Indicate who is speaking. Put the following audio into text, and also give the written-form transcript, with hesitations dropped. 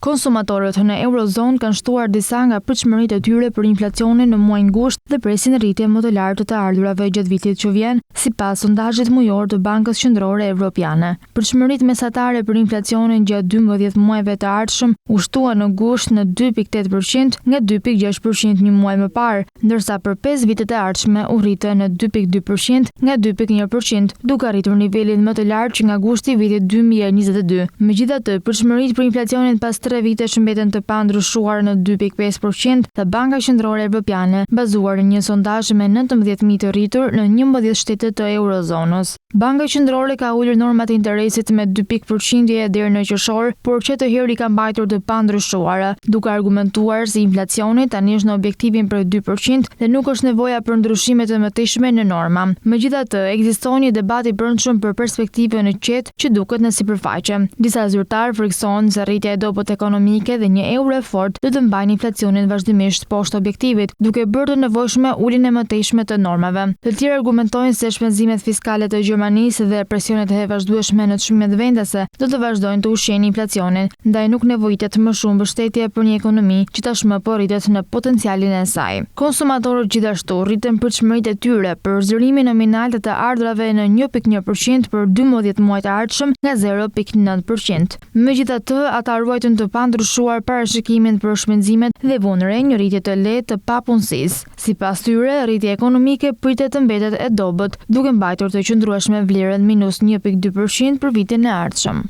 Speaker 1: Konsumatorët në Eurozonë kanë shtuar disa nga pritshmëritë e tyre për inflacionin në muajin gusht dhe presin rritje më të lartë të ardhurave gjatë vitit që vjen, sipas sondazhit mujor të Bankës Qendrore Evropiane. Pritshmëritë mesatare për inflacionin gjatë 12 muajve të ardhshëm u shtuan në gusht në 2.8% nga 2.6% një muaj më parë, ndërsa për 5 vitet e ardhshme u rritën në 2.2% nga 2.1%, duke arritur nivelin më të lartë që nga gushti i vitit 2022. Megjithatë, pritshmëritë për inflacionin pas 3 vite shëmbeten të pandryshuar në 2.5% të Banka Qendrore Evropiane, bazuar në një sondazh me 19.000 të rritur në 11 shtete të Eurozonës. Banka Qendrore ka ulur normat e interesit me 2% deri në qershor, por që të herë i ka mbajtur të pandryshuara, duke argumentuar se inflacioni tani është në objektivin për 2% dhe nuk është nevoja për ndryshime të mëtejshme në norma. Megjithatë, ekziston një debat i brendshëm për perspektivën e qetë që duket në sipërfaqe. Disa zyrtarë frikësojnë se rritja e dobët ekonomike dhe një euro e fortë do të mbajnë inflacionin vazhdimisht poshtë objektivit, duke bërë të nevojshme uljen e mëtejshme të normave. Të tjerë argumentojnë se shpenzimet fiskale të Gjermanisë dhe presionet e vazhdueshme në çmimet vendase do të vazhdojnë të ushqejnë inflacionin, ndaj nuk nevojitet më shumë mbështetje për një ekonomi që tashmë po rritet në potencialin e saj. Konsumatorët gjithashtu rritën pritshmëritë e tyre për zërimin nominal të ardhurave në 1.1% për 12 muajt e ardhshëm nga 0.9%. Megjithatë, ata ruajtën të pandryshuar parashikimin për shpenzimet dhe vonë re një rritje të lehtë të papunësisë. Sipas tyre, rritja ekonomike pritet të mbetet e dobët, duke mbajtur të qëndrueshme vlerën -1.2% për vitin e ardhshëm.